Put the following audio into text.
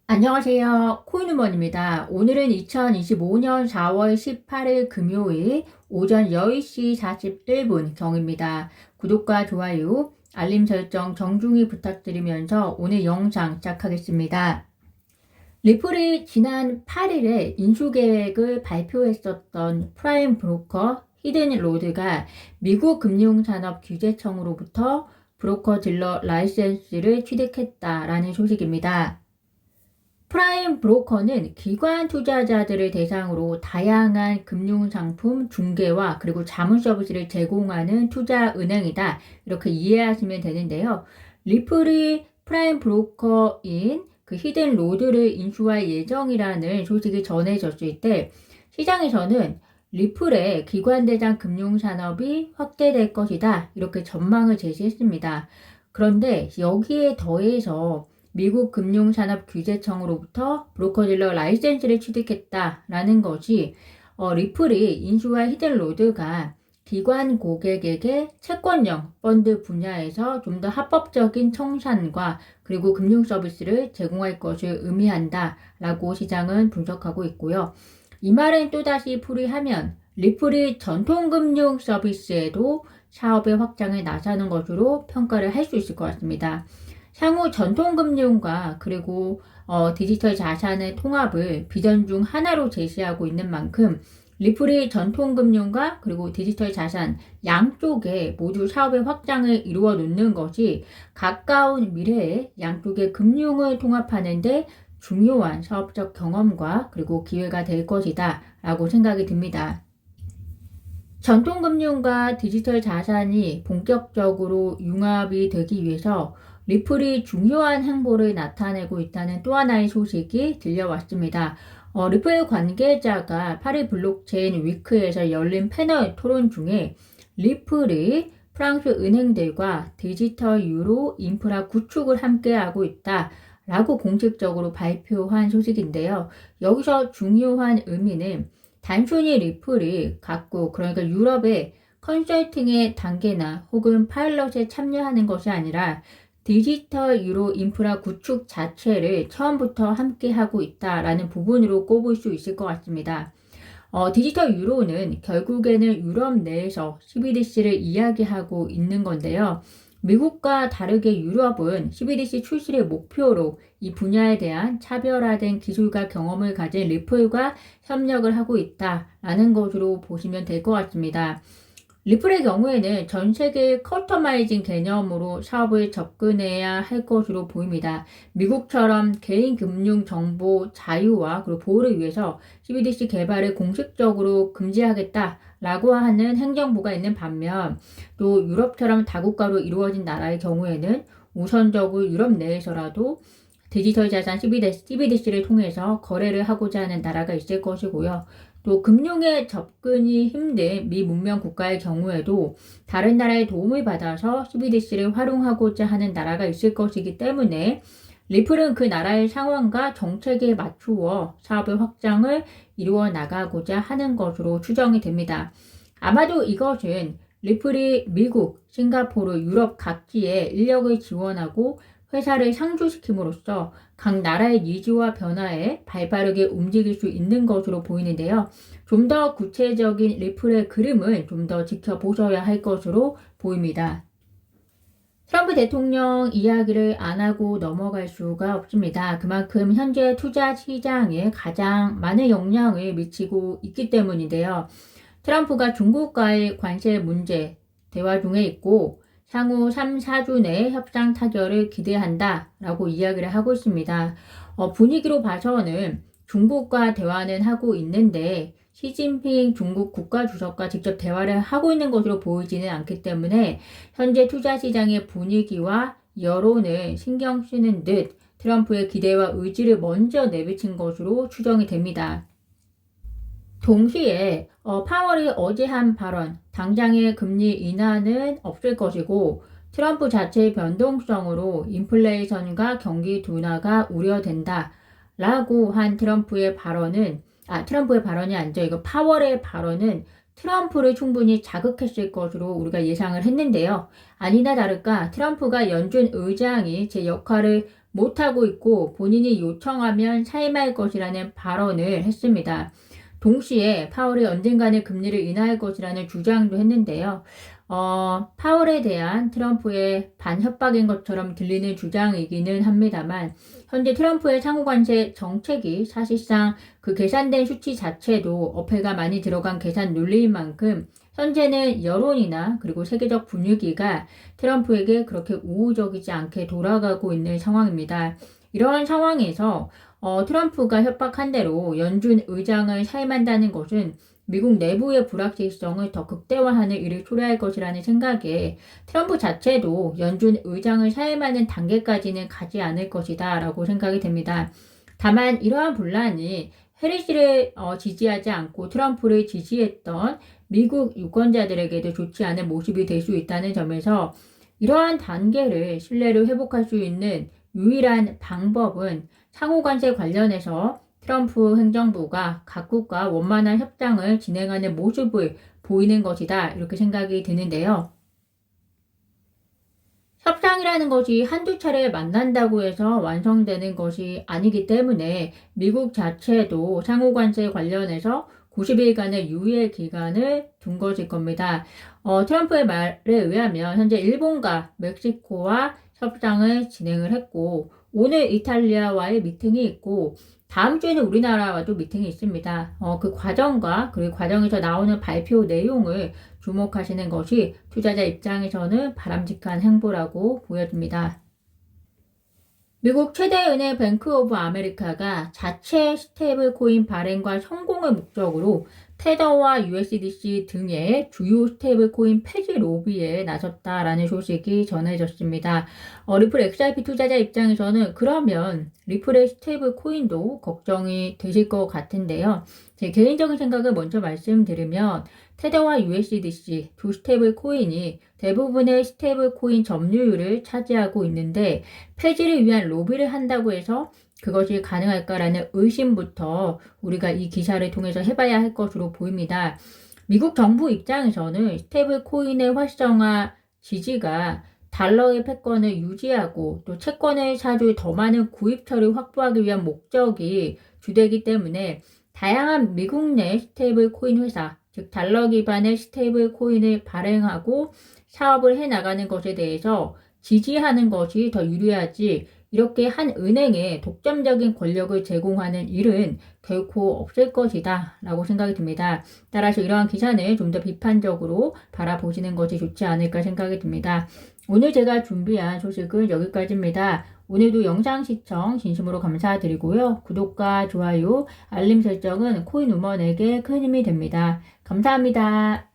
안녕하세요. 코인우먼입니다. 오늘은 2025년 4월 18일 금요일 오전 10시 41분 경입니다. 구독과 좋아요, 알림 설정 정중히 부탁드리면서 오늘 영상 시작하겠습니다. 리플이 지난 8일에 인수계획을 발표했었던 프라임 브로커 히든로드가 미국 금융산업규제청으로부터 브로커 딜러 라이센스를 취득했다라는 소식입니다. 프라임 브로커는 기관 투자자들을 대상으로 다양한 금융상품 중개와 그리고 자문 서비스를 제공하는 투자은행이다. 이렇게 이해하시면 되는데요. 리플이 프라임 브로커인 그 히든 로드를 인수할 예정이라는 소식이 전해졌을 때 시장에서는 리플의 기관 대상 금융산업이 확대될 것이다. 이렇게 전망을 제시했습니다. 그런데 여기에 더해서 미국 금융산업규제청으로부터 브로커딜러 라이센스를 취득했다라는 것이 리플이 인수할 히든로드가 기관 고객에게 채권형 펀드 분야에서 좀 더 합법적인 청산과 그리고 금융 서비스를 제공할 것을 의미한다라고 시장은 분석하고 있고요. 이 말은 또다시 풀이하면 리플이 전통금융 서비스에도 사업의 확장에 나서는 것으로 평가를 할 수 있을 것 같습니다. 향후 전통금융과 그리고 디지털 자산의 통합을 비전 중 하나로 제시하고 있는 만큼 리플이 전통금융과 그리고 디지털 자산 양쪽에 모두 사업의 확장을 이루어 놓는 것이 가까운 미래에 양쪽의 금융을 통합하는 데 중요한 사업적 경험과 그리고 기회가 될 것이다 라고 생각이 듭니다. 전통금융과 디지털 자산이 본격적으로 융합이 되기 위해서 리플이 중요한 행보를 나타내고 있다는 또 하나의 소식이 들려왔습니다. 리플 관계자가 파리 블록체인 위크에서 열린 패널 토론 중에 리플이 프랑스 은행들과 디지털 유로 인프라 구축을 함께하고 있다. 라고 공식적으로 발표한 소식인데요. 여기서 중요한 의미는 단순히 리플이 갖고 그러니까 유럽의 컨설팅의 단계나 혹은 파일럿에 참여하는 것이 아니라 디지털 유로 인프라 구축 자체를 처음부터 함께 하고 있다라는 부분으로 꼽을 수 있을 것 같습니다. 디지털 유로는 결국에는 유럽 내에서 CBDC를 이야기하고 있는 건데요. 미국과 다르게 유럽은 CBDC 출시를 목표로 이 분야에 대한 차별화된 기술과 경험을 가진 리플과 협력을 하고 있다라는 것으로 보시면 될 것 같습니다. 리플의 경우에는 전 세계 커스터마이징 개념으로 사업을 접근해야 할 것으로 보입니다. 미국처럼 개인 금융 정보 자유와 그리고 보호를 위해서 CBDC 개발을 공식적으로 금지하겠다라고 하는 행정부가 있는 반면 또 유럽처럼 다국가로 이루어진 나라의 경우에는 우선적으로 유럽 내에서라도 디지털 자산 CBDC를 통해서 거래를 하고자 하는 나라가 있을 것이고요. 또 금융에 접근이 힘든 미문명 국가의 경우에도 다른 나라의 도움을 받아서 CBDC를 활용하고자 하는 나라가 있을 것이기 때문에 리플은 그 나라의 상황과 정책에 맞추어 사업의 확장을 이루어 나가고자 하는 것으로 추정이 됩니다. 아마도 이것은 리플이 미국, 싱가포르, 유럽 각지에 인력을 지원하고 회사를 상주시킴으로써 각 나라의 니즈와 변화에 발빠르게 움직일 수 있는 것으로 보이는데요. 좀 더 구체적인 리플의 그림은 좀 더 지켜보셔야 할 것으로 보입니다. 트럼프 대통령 이야기를 안 하고 넘어갈 수가 없습니다. 그만큼 현재 투자 시장에 가장 많은 영향을 미치고 있기 때문인데요. 트럼프가 중국과의 관세 문제 대화 중에 있고 향후 3, 4주 내에 협상 타결을 기대한다 라고 이야기를 하고 있습니다. 분위기로 봐서는 중국과 대화는 하고 있는데 시진핑 중국 국가주석과 직접 대화를 하고 있는 것으로 보이지는 않기 때문에 현재 투자 시장의 분위기와 여론을 신경 쓰는 듯 트럼프의 기대와 의지를 먼저 내비친 것으로 추정이 됩니다. 동시에 파월이 어제 한 발언, 당장의 금리 인하는 없을 것이고 트럼프 자체의 변동성으로 인플레이션과 경기 둔화가 우려된다 라고 한 트럼프의 발언이 아니죠. 이거 파월의 발언은 트럼프를 충분히 자극했을 것으로 우리가 예상을 했는데요. 아니나 다를까 트럼프가 연준 의장이 제 역할을 못하고 있고 본인이 요청하면 사임할 것이라는 발언을 했습니다. 동시에 파월이 언젠가는 금리를 인하할 것이라는 주장도 했는데요. 파월에 대한 트럼프의 반협박인 것처럼 들리는 주장이기는 합니다만, 현재 트럼프의 상호관세 정책이 사실상 그 계산된 수치 자체도 어폐가 많이 들어간 계산 논리인 만큼, 현재는 여론이나 그리고 세계적 분위기가 트럼프에게 그렇게 우호적이지 않게 돌아가고 있는 상황입니다. 이러한 상황에서 트럼프가 협박한 대로 연준 의장을 사임한다는 것은 미국 내부의 불확실성을 더 극대화하는 일을 초래할 것이라는 생각에 트럼프 자체도 연준 의장을 사임하는 단계까지는 가지 않을 것이다 라고 생각이 됩니다. 다만 이러한 분란이 해리스를 지지하지 않고 트럼프를 지지했던 미국 유권자들에게도 좋지 않은 모습이 될 수 있다는 점에서 이러한 단계를 신뢰를 회복할 수 있는 유일한 방법은 상호관세 관련해서 트럼프 행정부가 각국과 원만한 협상을 진행하는 모습을 보이는 것이다. 이렇게 생각이 드는데요. 협상이라는 것이 한두 차례 만난다고 해서 완성되는 것이 아니기 때문에 미국 자체도 상호관세 관련해서 90일간의 유예 기간을 둔 것일 겁니다. 트럼프의 말에 의하면 현재 일본과 멕시코와 협상을 진행을 했고 오늘 이탈리아와의 미팅이 있고 다음 주에는 우리나라와도 미팅이 있습니다. 그 과정과 그리고 과정에서 나오는 발표 내용을 주목하시는 것이 투자자 입장에서는 바람직한 행보라고 보여집니다. 미국 최대 은행 뱅크 오브 아메리카가 자체 스테이블 코인 발행과 성공을 목적으로 테더와 USDC 등의 주요 스테이블 코인 폐지 로비에 나섰다라는 소식이 전해졌습니다. 리플 XRP 투자자 입장에서는 그러면 리플의 스테이블 코인도 걱정이 되실 것 같은데요. 제 개인적인 생각을 먼저 말씀드리면 테더와 USDC 두 스테이블 코인이 대부분의 스테이블 코인 점유율을 차지하고 있는데 폐지를 위한 로비를 한다고 해서 그것이 가능할까라는 의심부터 우리가 이 기사를 통해서 해봐야 할 것으로 보입니다. 미국 정부 입장에서는 스테이블 코인의 활성화 지지가 달러의 패권을 유지하고 또 채권을 사주 더 많은 구입처를 확보하기 위한 목적이 주되기 때문에 다양한 미국 내 스테이블 코인 회사, 즉 달러 기반의 스테이블 코인을 발행하고 사업을 해나가는 것에 대해서 지지하는 것이 더 유리하지 이렇게 한 은행에 독점적인 권력을 제공하는 일은 결코 없을 것이다 라고 생각이 듭니다. 따라서 이러한 기사는 좀 더 비판적으로 바라보시는 것이 좋지 않을까 생각이 듭니다. 오늘 제가 준비한 소식은 여기까지입니다. 오늘도 영상 시청 진심으로 감사드리고요. 구독과 좋아요, 알림 설정은 코인 우먼에게 큰 힘이 됩니다. 감사합니다.